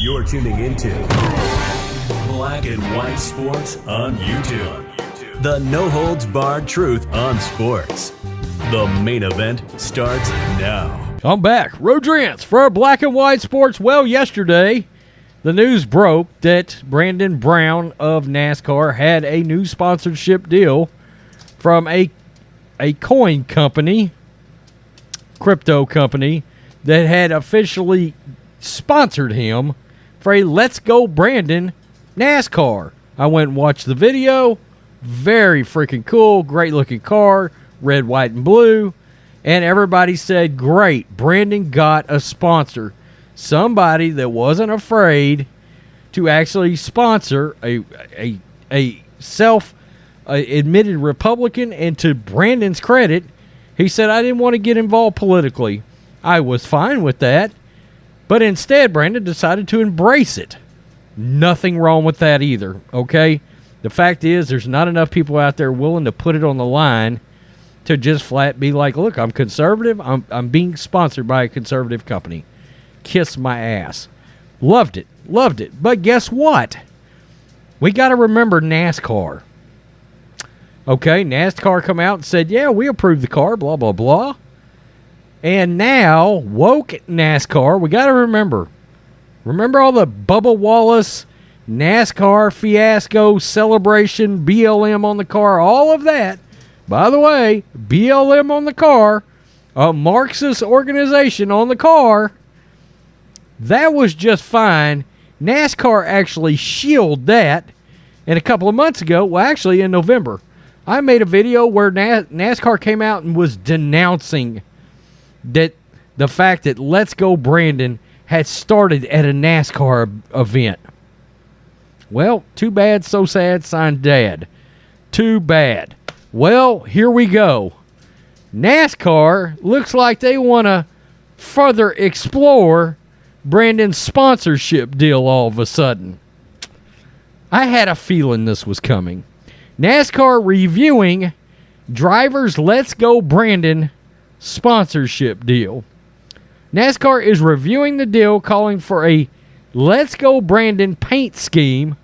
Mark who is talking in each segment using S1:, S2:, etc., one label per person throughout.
S1: You're tuning into Black and White Sports on YouTube. The no-holds-barred truth on sports. The main event starts now.
S2: I'm back. Rodrance for Black and White Sports. Well, yesterday, the news broke that Brandon Brown of NASCAR had a new sponsorship deal from a coin company, crypto company, that had officially sponsored him for a Let's Go Brandon NASCAR. I went and watched the video. Very freaking cool. Great looking car. Red, white, and blue. And everybody said, great, Brandon got a sponsor. Somebody that wasn't afraid to actually sponsor a self-admitted Republican. And to Brandon's credit, he said, I didn't want to get involved politically. I was fine with that. But instead, Brandon decided to embrace it. Nothing wrong with that either, okay? The fact is, there's not enough people out there willing to put it on the line to just flat be like, look, I'm conservative. I'm being sponsored by a conservative company. Kiss my ass. Loved it. Loved it. But guess what? We got to remember NASCAR. Okay, NASCAR come out and said, yeah, we approved the car, blah, blah, blah. And now, woke NASCAR, we got to remember all the Bubba Wallace NASCAR fiasco celebration, BLM on the car, all of that. By the way, BLM on the car, a Marxist organization on the car, that was just fine. NASCAR actually shielded that. And a couple of months ago, well, actually in November, I made a video where NASCAR came out and was denouncing that the fact that Let's Go Brandon had started at a NASCAR event. Well, too bad, so sad, signed Dad. Too bad. Well, here we go. NASCAR looks like they want to further explore Brandon's sponsorship deal all of a sudden. I had a feeling this was coming. NASCAR reviewing drivers' Let's Go Brandon sponsorship deal. NASCAR is reviewing the deal, calling for a Let's Go Brandon paint scheme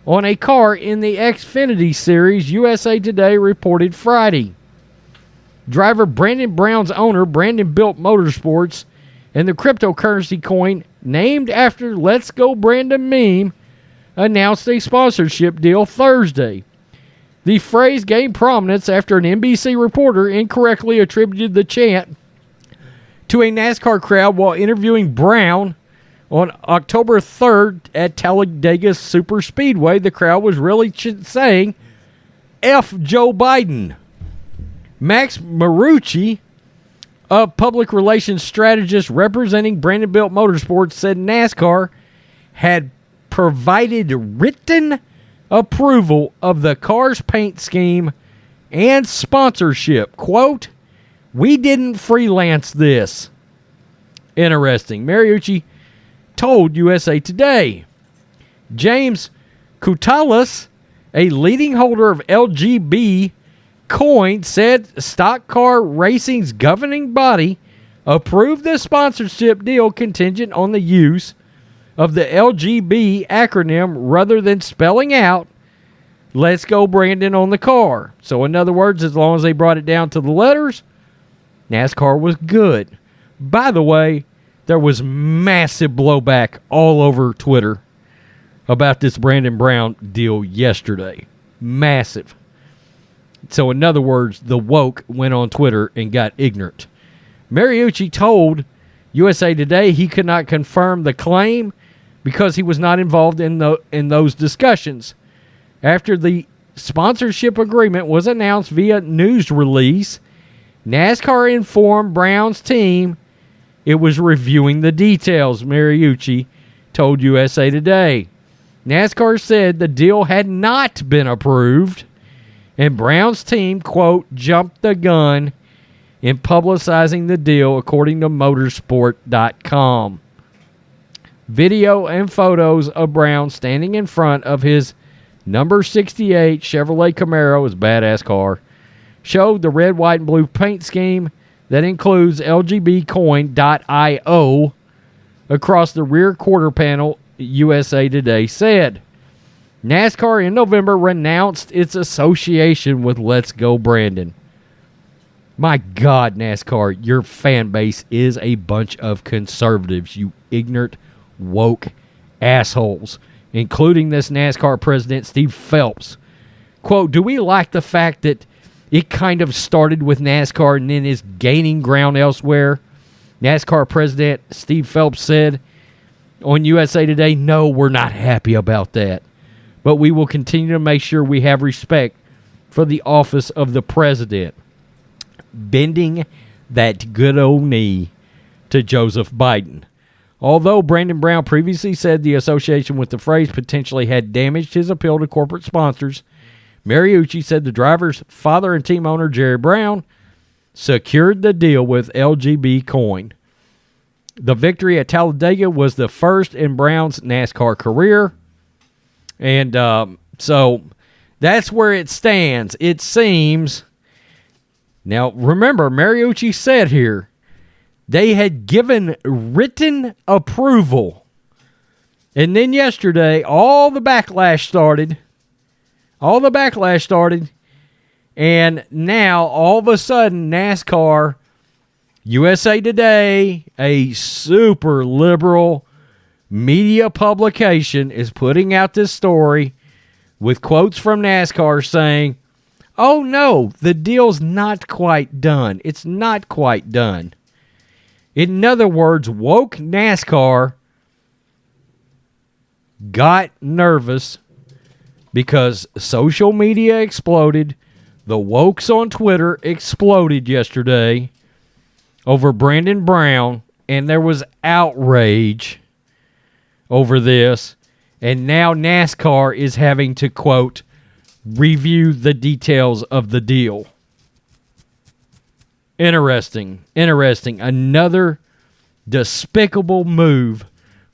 S2: on a car in the Xfinity Series, USA Today reported Friday. Driver Brandon Brown's owner, Brandon Built Motorsports, and the cryptocurrency coin named after Let's Go Brandon meme announced a sponsorship deal Thursday. The phrase gained prominence after an NBC reporter incorrectly attributed the chant to a NASCAR crowd while interviewing Brown on October 3rd at Talladega Superspeedway. The crowd was really saying, F Joe Biden. Max Marucci, a public relations strategist representing Brandon Built Motorsports, said NASCAR had provided written approval of the car's paint scheme and sponsorship. Quote, we didn't freelance this. Interesting. Mariucci told USA Today. James Koutalis, a leading holder of LGB coin, said Stock Car Racing's governing body approved the sponsorship deal contingent on the use of the LGB acronym rather than spelling out Let's Go Brandon on the car. So in other words, as long as they brought it down to the letters, NASCAR was good. By the way, there was massive blowback all over Twitter about this Brandon Brown deal yesterday. Massive. So in other words, the woke went on Twitter and got ignorant. Mariucci told USA Today he could not confirm the claim because he was not involved in those discussions. After the sponsorship agreement was announced via news release, NASCAR informed Brown's team it was reviewing the details, Mariucci told USA Today. NASCAR said the deal had not been approved, and Brown's team, quote, jumped the gun in publicizing the deal, according to motorsport.com. Video and photos of Brown standing in front of his number 68 Chevrolet Camaro, his badass car, showed the red, white, and blue paint scheme that includes LGBcoin.io across the rear quarter panel USA Today said. NASCAR in November renounced its association with Let's Go Brandon. My God, NASCAR, your fan base is a bunch of conservatives, you ignorant, woke assholes, including this NASCAR president, Steve Phelps. Quote, do we like the fact that it kind of started with NASCAR and then is gaining ground elsewhere? NASCAR president Steve Phelps said on USA Today, no, we're not happy about that. But we will continue to make sure we have respect for the office of the president. Bending that good old knee to Joseph Biden. Although Brandon Brown previously said the association with the phrase potentially had damaged his appeal to corporate sponsors, Mariucci said the driver's father and team owner, Jerry Brown, secured the deal with LGB Coin. The victory at Talladega was the first in Brown's NASCAR career. And so that's where it stands. It seems. Now, remember, Mariucci said here they had given written approval. And then yesterday, all the backlash started. And now, all of a sudden, NASCAR, USA Today, a super liberal media publication, is putting out this story with quotes from NASCAR saying, oh no, the deal's not quite done. It's not quite done. In other words, woke NASCAR got nervous because social media exploded. The wokes on Twitter exploded yesterday over Brandon Brown, and there was outrage over this, and now NASCAR is having to, quote, review the details of the deal. Interesting. Another despicable move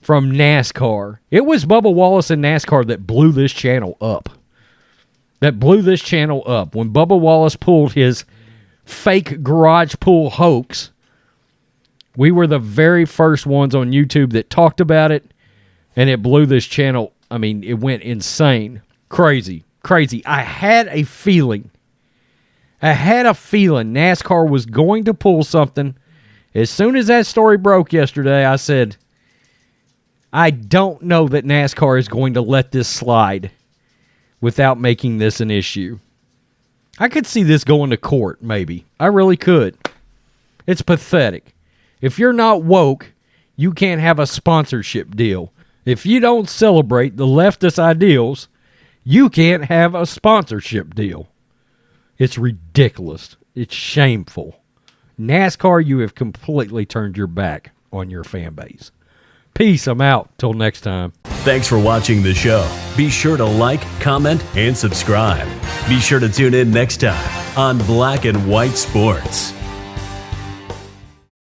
S2: from NASCAR. It was Bubba Wallace and NASCAR that blew this channel up. When Bubba Wallace pulled his fake garage pool hoax, we were the very first ones on YouTube that talked about it. And it blew this channel. I mean, it went insane. Crazy. I had a feeling NASCAR was going to pull something. As soon as that story broke yesterday, I said, I don't know that NASCAR is going to let this slide without making this an issue. I could see this going to court, maybe. I really could. It's pathetic. If you're not woke, you can't have a sponsorship deal. If you don't celebrate the leftist ideals, you can't have a sponsorship deal. It's ridiculous. It's shameful. NASCAR, you have completely turned your back on your fan base. Peace. I'm out. Till next time.
S1: Thanks for watching the show. Be sure to like, comment, and subscribe. Be sure to tune in next time on Black and White Sports.